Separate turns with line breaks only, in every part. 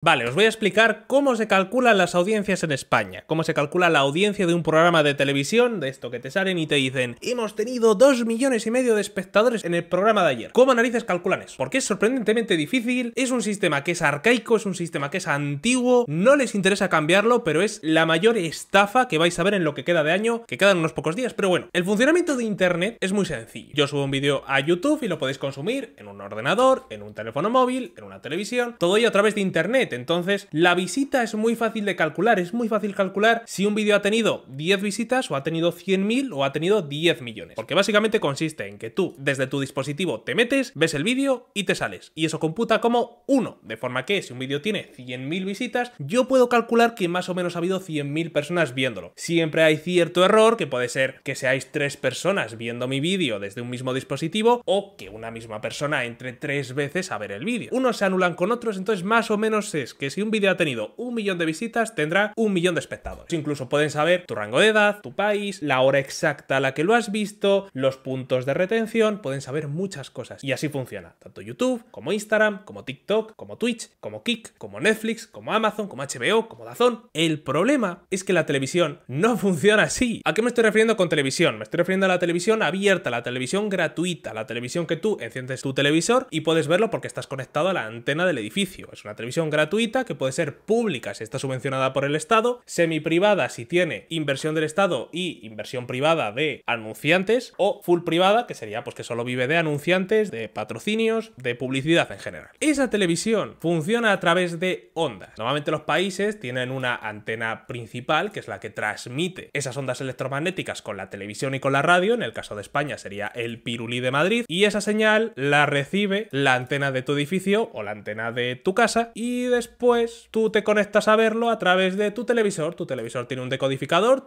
Vale, os voy a explicar cómo se calculan las audiencias en España, cómo se calcula la audiencia de un programa de televisión, de esto que te salen y te dicen hemos tenido 2,5 millones de espectadores en el programa de ayer. ¿Cómo narices calculan eso? Porque es sorprendentemente difícil, es un sistema que es arcaico, es un sistema que es antiguo, no les interesa cambiarlo, pero es la mayor estafa que vais a ver en lo que queda de año, que quedan unos pocos días. Pero bueno, el funcionamiento de internet es muy sencillo. Yo subo un vídeo a YouTube y lo podéis consumir en un ordenador, en un teléfono móvil, en una televisión, todo ello a través de internet. Entonces, la visita es muy fácil de calcular, es muy fácil calcular si un vídeo ha tenido 10 visitas o ha tenido 100.000 o ha tenido 10 millones. Porque básicamente consiste en que tú, desde tu dispositivo, te metes, ves el vídeo y te sales. Y eso computa como 1, de forma que si un vídeo tiene 100.000 visitas, yo puedo calcular que más o menos ha habido 100.000 personas viéndolo. Siempre hay cierto error, que puede ser que seáis 3 personas viendo mi vídeo desde un mismo dispositivo o que una misma persona entre 3 veces a ver el vídeo. Unos se anulan con otros, entonces más o menos es que si un vídeo ha tenido 1 millón de visitas, tendrá 1 millón de espectadores. Incluso pueden saber tu rango de edad, tu país, la hora exacta a la que lo has visto, los puntos de retención, pueden saber muchas cosas. Y así funciona, tanto YouTube, como Instagram, como TikTok, como Twitch, como Kick, como Netflix, como Amazon, como HBO, como DAZN. El problema es que la televisión no funciona así. ¿A qué me estoy refiriendo con televisión? Me estoy refiriendo a la televisión abierta, la televisión gratuita, la televisión que tú enciendes tu televisor y puedes verlo porque estás conectado a la antena del edificio. Es una televisión gratuita que puede ser pública si está subvencionada por el Estado, semiprivada si tiene inversión del Estado y inversión privada de anunciantes, o full privada, que sería pues que solo vive de anunciantes, de patrocinios, de publicidad en general. Esa televisión funciona a través de ondas. Normalmente los países tienen una antena principal, que es la que transmite esas ondas electromagnéticas con la televisión y con la radio. En el caso de España sería el Pirulí de Madrid, y esa señal la recibe la antena de tu edificio o la antena de tu casa, y después tú te conectas a verlo a través de tu televisor. Tu televisor tiene un decodificador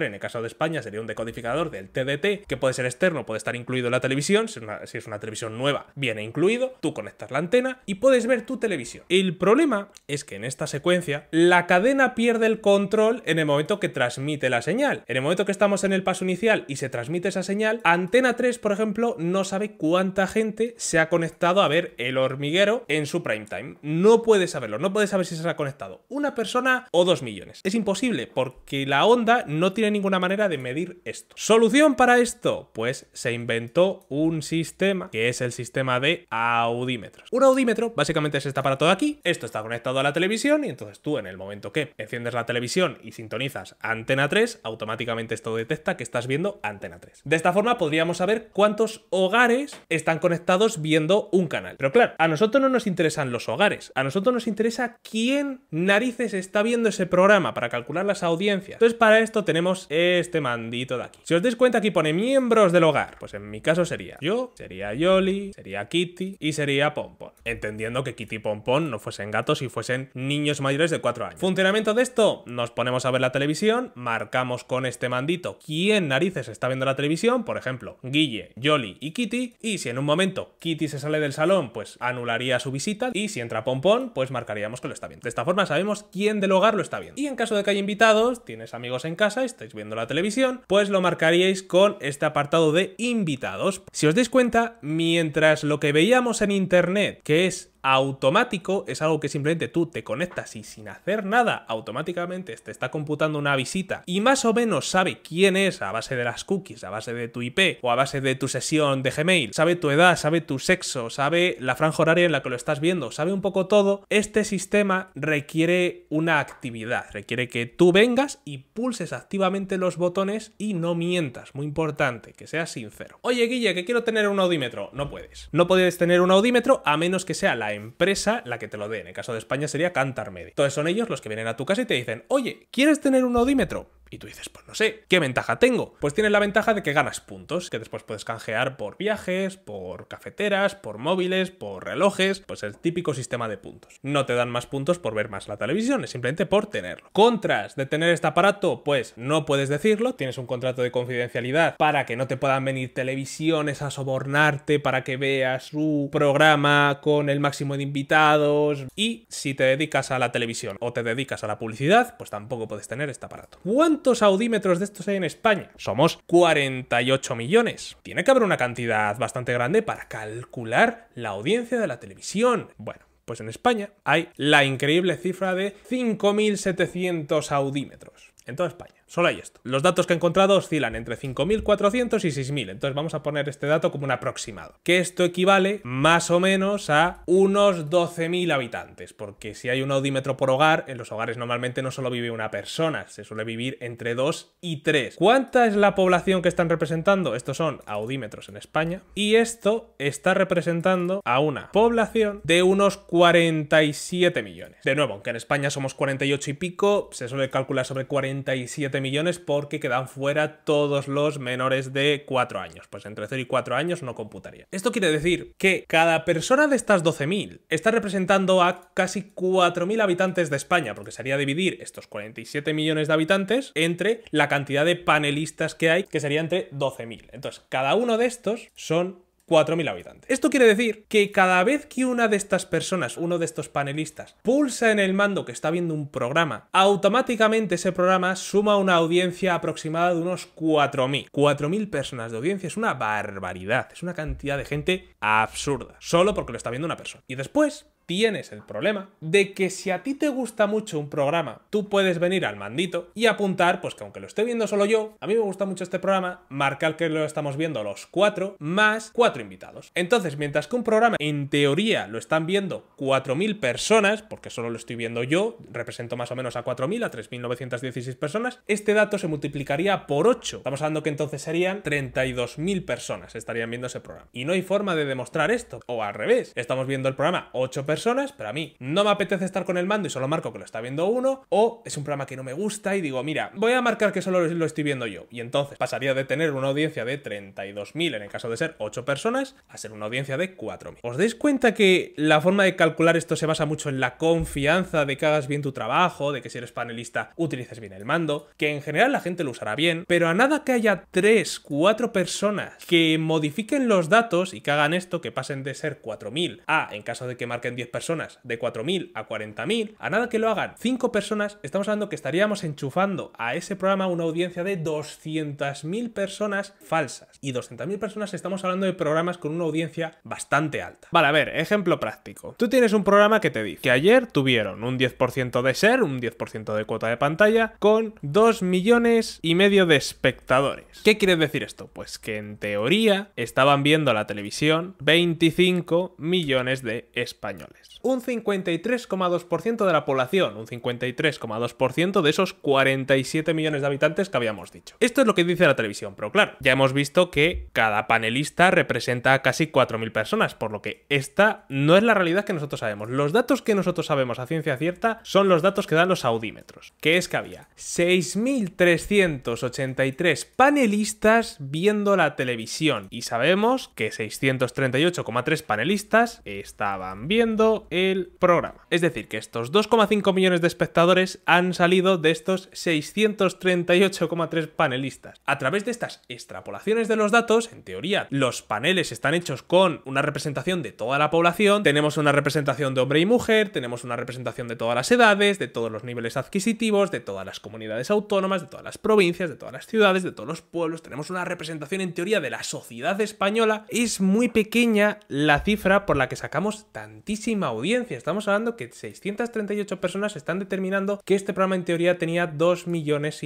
en el caso de España sería un decodificador del TDT, que puede ser externo, puede estar incluido en la televisión, si es una televisión nueva viene incluido, tú conectas la antena y puedes ver tu televisión. El problema es que en esta secuencia la cadena pierde el control en el momento que transmite la señal. En el momento que estamos en el paso inicial y se transmite esa señal, Antena 3, por ejemplo, no sabe cuánta gente se ha conectado a ver El Hormiguero en su prime time. No puede saberlo, no puede saber si se ha conectado una persona o 2 millones. Es imposible porque la onda no tiene ninguna manera de medir esto. ¿Solución para esto? Pues se inventó un sistema que es el sistema de audímetros. Un audímetro básicamente es este aparato de aquí. Esto está conectado a la televisión y entonces tú, en el momento que enciendes la televisión y sintonizas Antena 3, automáticamente esto detecta que estás viendo Antena 3. De esta forma podríamos saber cuántos hogares están conectados viendo un canal. Pero claro, a nosotros no nos interesan los hogares, a nosotros nos interesa quién narices está viendo ese programa para calcular las audiencias. Entonces para esto tenemos este mandito de aquí. Si os dais cuenta, aquí pone miembros del hogar. Pues en mi caso sería yo, sería Yoli, sería Kitty y sería Pompón. Entendiendo que Kitty y Pompón no fuesen gatos y fuesen niños mayores de 4 años. Funcionamiento de esto: nos ponemos a ver la televisión, marcamos con este mandito quién narices está viendo la televisión, por ejemplo, Guille, Yoli y Kitty, y si en un momento Kitty se sale del salón, pues anularía su visita, y si entra Pompón, pues marcaríamos que lo está viendo. De esta forma sabemos quién del hogar lo está viendo. Y en caso de que haya invitados, tienes amigos en casa, estáis viendo la televisión, pues lo marcaríais con este apartado de invitados. Si os dais cuenta, mientras lo que veíamos en internet, que es automático, es algo que simplemente tú te conectas y sin hacer nada automáticamente te está computando una visita y más o menos sabe quién es a base de las cookies, a base de tu IP o a base de tu sesión de Gmail, sabe tu edad, sabe tu sexo, sabe la franja horaria en la que lo estás viendo, sabe un poco todo. Este sistema requiere una actividad, requiere que tú vengas y pulses activamente los botones y no mientas, muy importante, que seas sincero. Oye Guille, que quiero tener un audímetro. No puedes. No puedes tener un audímetro a menos que sea la empresa la que te lo dé. En el caso de España sería Kantar Media. Entonces son ellos los que vienen a tu casa y te dicen: oye, ¿quieres tener un audímetro? Y tú dices: pues no sé, ¿qué ventaja tengo? Pues tienes la ventaja de que ganas puntos, que después puedes canjear por viajes, por cafeteras, por móviles, por relojes, pues el típico sistema de puntos. No te dan más puntos por ver más la televisión, es simplemente por tenerlo. Contras de tener este aparato, pues no puedes decirlo, tienes un contrato de confidencialidad para que no te puedan venir televisiones a sobornarte para que veas su programa con el máximo de invitados, y si te dedicas a la televisión o te dedicas a la publicidad, pues tampoco puedes tener este aparato. ¿Cuántos audímetros de estos hay en España? Somos 48 millones. Tiene que haber una cantidad bastante grande para calcular la audiencia de la televisión. Bueno, Pues en España hay la increíble cifra de 5.700 audímetros en toda España. Solo hay esto. Los datos que he encontrado oscilan entre 5.400 y 6.000. Entonces vamos a poner este dato como un aproximado. Que esto equivale más o menos a unos 12.000 habitantes. Porque si hay un audímetro por hogar, en los hogares normalmente no solo vive una persona. Se suele vivir entre 2 y 3. ¿Cuánta es la población que están representando? Estos son audímetros en España. Y esto está representando a una población de unos 47 millones. De nuevo, aunque en España somos 48 y pico, se suele calcular sobre 47 millones porque quedan fuera todos los menores de 4 años. Pues entre 0 y 4 años no computaría. Esto quiere decir que cada persona de estas 12.000 está representando a casi 4.000 habitantes de España, porque sería dividir estos 47 millones de habitantes entre la cantidad de panelistas que hay, que sería entre 12.000. Entonces, cada uno de estos son 4.000 habitantes. Esto quiere decir que cada vez que una de estas personas, uno de estos panelistas, pulsa en el mando que está viendo un programa, automáticamente ese programa suma una audiencia aproximada de unos 4.000. 4.000 personas de audiencia es una barbaridad, es una cantidad de gente absurda, solo porque lo está viendo una persona. Y después tienes el problema de que si a ti te gusta mucho un programa, tú puedes venir al mandito y apuntar, pues que aunque lo esté viendo solo yo, a mí me gusta mucho este programa, marcar que lo estamos viendo los 4 más 4 invitados. Entonces, mientras que un programa en teoría lo están viendo 4.000 personas, porque solo lo estoy viendo yo, represento más o menos a 4.000, a 3.916 personas, este dato se multiplicaría por 8. Estamos hablando que entonces serían 32.000 personas estarían viendo ese programa. Y no hay forma de demostrar esto. O al revés, estamos viendo el programa 8 personas, pero a mí no me apetece estar con el mando y solo marco que lo está viendo uno, o es un programa que no me gusta y digo, mira, voy a marcar que solo lo estoy viendo yo, y entonces pasaría de tener una audiencia de 32.000 en el caso de ser 8 personas a ser una audiencia de 4.000. ¿Os dais cuenta que la forma de calcular esto se basa mucho en la confianza de que hagas bien tu trabajo, de que si eres panelista utilices bien el mando, que en general la gente lo usará bien, pero a nada que haya 3, 4 personas que modifiquen los datos y que hagan esto, que pasen de ser 4.000 a, en caso de que marquen 10 personas, de 4.000 a 40.000, a nada que lo hagan 5 personas, estamos hablando que estaríamos enchufando a ese programa una audiencia de 200.000 personas falsas. Y 200.000 personas estamos hablando de programas con una audiencia bastante alta. Vale, a ver, ejemplo práctico. Tú tienes un programa que te dice que ayer tuvieron un 10% de share, un 10% de cuota de pantalla, con 2,5 millones de espectadores. ¿Qué quiere decir esto? Pues que en teoría estaban viendo la televisión 25 millones de españoles. Un 53,2% de la población, un 53,2% de esos 47 millones de habitantes que habíamos dicho. Esto es lo que dice la televisión, pero claro, ya hemos visto que cada panelista representa a casi 4.000 personas, por lo que esta no es la realidad que nosotros sabemos. Los datos que nosotros sabemos a ciencia cierta son los datos que dan los audímetros, que es que había 6.383 panelistas viendo la televisión, y sabemos que 638,3 panelistas estaban viendo el programa. Es decir, que estos 2,5 millones de espectadores han salido de estos 638,3 panelistas. A través de estas extrapolaciones de los datos, en teoría, los paneles están hechos con una representación de toda la población, tenemos una representación de hombre y mujer, tenemos una representación de todas las edades, de todos los niveles adquisitivos, de todas las comunidades autónomas, de todas las provincias, de todas las ciudades, de todos los pueblos, tenemos una representación en teoría de la sociedad española. Es muy pequeña la cifra por la que sacamos tantísima audiencia. Estamos hablando que 638 personas están determinando que este programa en teoría tenía 2,5 millones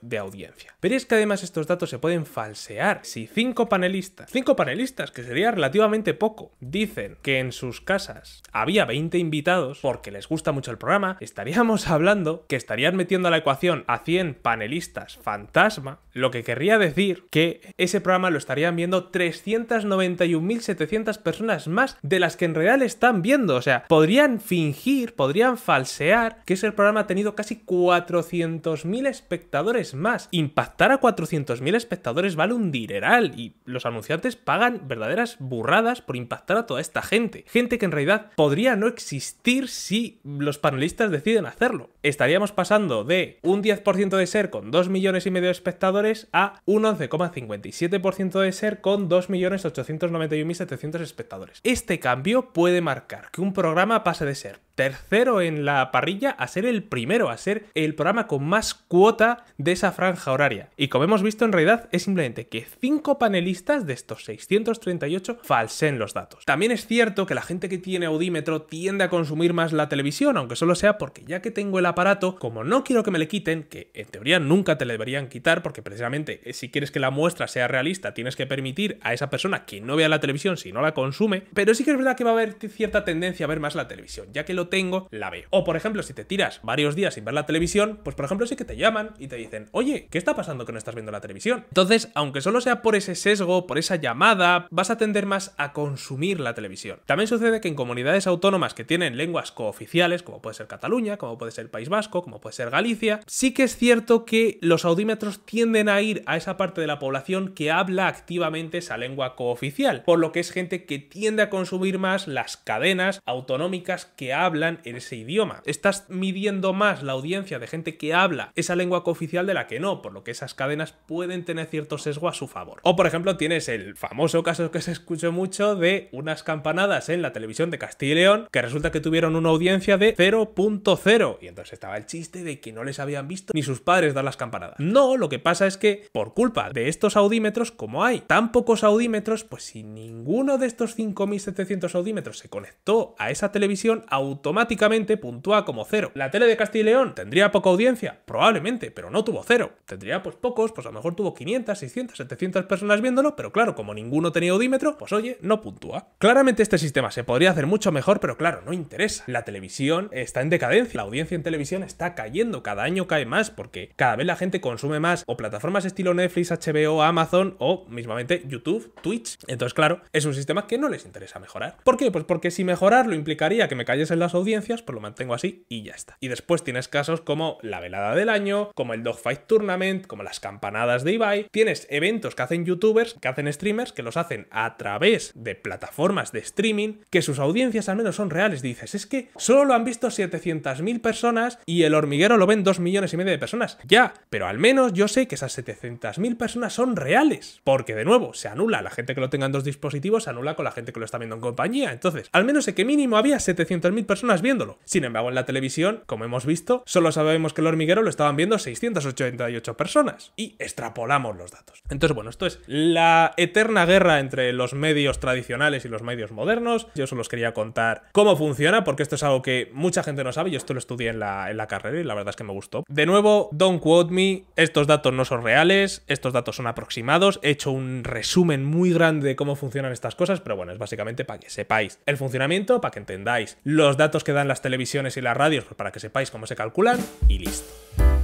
de audiencia. Pero es que además estos datos se pueden falsear. Si 5 panelistas, que sería relativamente poco, dicen que en sus casas había 20 invitados porque les gusta mucho el programa, estaríamos hablando que estarían metiendo a la ecuación a 100 panelistas fantasma, lo que querría decir que ese programa lo estarían viendo 391.700 personas más de las que en realidad están viendo. O sea, podrían fingir, podrían falsear que ese programa ha tenido casi 400.000 espectadores más. Impactar a 400.000 espectadores vale un dineral y los anunciantes pagan verdaderas burradas por impactar a toda esta gente. Gente que en realidad podría no existir si los panelistas deciden hacerlo. Estaríamos pasando de un 10% de share con 2,5 millones de espectadores a un 11,57% de share con 2.891.700 espectadores. Este cambio puede marcar que un programa pase de ser tercero en la parrilla a ser el primero, a ser el programa con más cuota de esa franja horaria. Y como hemos visto, en realidad es simplemente que 5 panelistas de estos 638 falseen los datos. También es cierto que la gente que tiene audímetro tiende a consumir más la televisión, aunque solo sea porque ya que tengo el aparato, como no quiero que me le quiten, que en teoría nunca te le deberían quitar, porque precisamente si quieres que la muestra sea realista, tienes que permitir a esa persona que no vea la televisión si no la consume, pero sí que es verdad que va a haber cierta tendencia a ver más la televisión, ya que lo tengo, la veo. O por ejemplo, si te tiras varios días sin ver la televisión, pues por ejemplo sí que te llaman y te dicen, oye, ¿qué está pasando que no estás viendo la televisión? Entonces, aunque solo sea por ese sesgo, por esa llamada, vas a tender más a consumir la televisión. También sucede que en comunidades autónomas que tienen lenguas cooficiales, como puede ser Cataluña, como puede ser País Vasco, como puede ser Galicia, sí que es cierto que los audímetros tienden a ir a esa parte de la población que habla activamente esa lengua cooficial, por lo que es gente que tiende a consumir más las cadenas autonómicas que hablan en ese idioma. Estás midiendo más la audiencia de gente que habla esa lengua cooficial de la que no, por lo que esas cadenas pueden tener cierto sesgo a su favor. O por ejemplo tienes el famoso caso que se escuchó mucho de unas campanadas en la televisión de Castilla y León que resulta que tuvieron una audiencia de 0.0 y entonces estaba el chiste de que no les habían visto ni sus padres dar las campanadas. No, lo que pasa es que por culpa de estos audímetros, como hay tan pocos audímetros, pues si ninguno de estos 5.700 audímetros se conectó a esa televisión, automáticamente puntúa como 0. ¿La tele de Castilla y León tendría poca audiencia? Probablemente, pero no tuvo 0. Tendría pues pocos, pues a lo mejor tuvo 500, 600, 700 personas viéndolo, pero claro, como ninguno tenía audímetro, pues oye, no puntúa. Claramente este sistema se podría hacer mucho mejor, pero claro, no interesa. La televisión está en decadencia, la audiencia en televisión está cayendo, cada año cae más, porque cada vez la gente consume más o plataformas estilo Netflix, HBO, Amazon o mismamente YouTube, Twitch. Entonces claro, es un sistema que no les interesa mejorar. ¿Por qué? Pues porque si mejorarlo implicaría que me cayesen las audiencias, pues lo mantengo así y ya está. Y después tienes casos como la velada del año, como el Dogfight Tournament, como las campanadas de Ibai. Tienes eventos que hacen youtubers, que hacen streamers, que los hacen a través de plataformas de streaming, que sus audiencias al menos son reales. Dices, es que solo lo han visto 700.000 personas y El Hormiguero lo ven 2,5 millones de personas. Ya, pero al menos yo sé que esas 700.000 personas son reales. Porque de nuevo, se anula la gente que lo tenga en 2 dispositivos, se anula con la gente que lo está viendo en compañía. Entonces, al menos sé que mínimo había 700.000 personas viéndolo. Sin embargo, en la televisión, como hemos visto, solo sabemos que El Hormiguero lo estaban viendo 688 personas. Y extrapolamos los datos. Entonces, bueno, esto es la eterna guerra entre los medios tradicionales y los medios modernos. Yo solo os quería contar cómo funciona, porque esto es algo que mucha gente no sabe. Yo esto lo estudié en la carrera y la verdad es que me gustó. De nuevo, don't quote me, estos datos no son reales, estos datos son aproximados. He hecho un resumen muy grande de cómo funcionan estas cosas, pero bueno, es básicamente para que sepáis el funcionamiento, para que entendáis los datos que dan las televisiones y las radios, pues para que sepáis cómo se calculan y listo.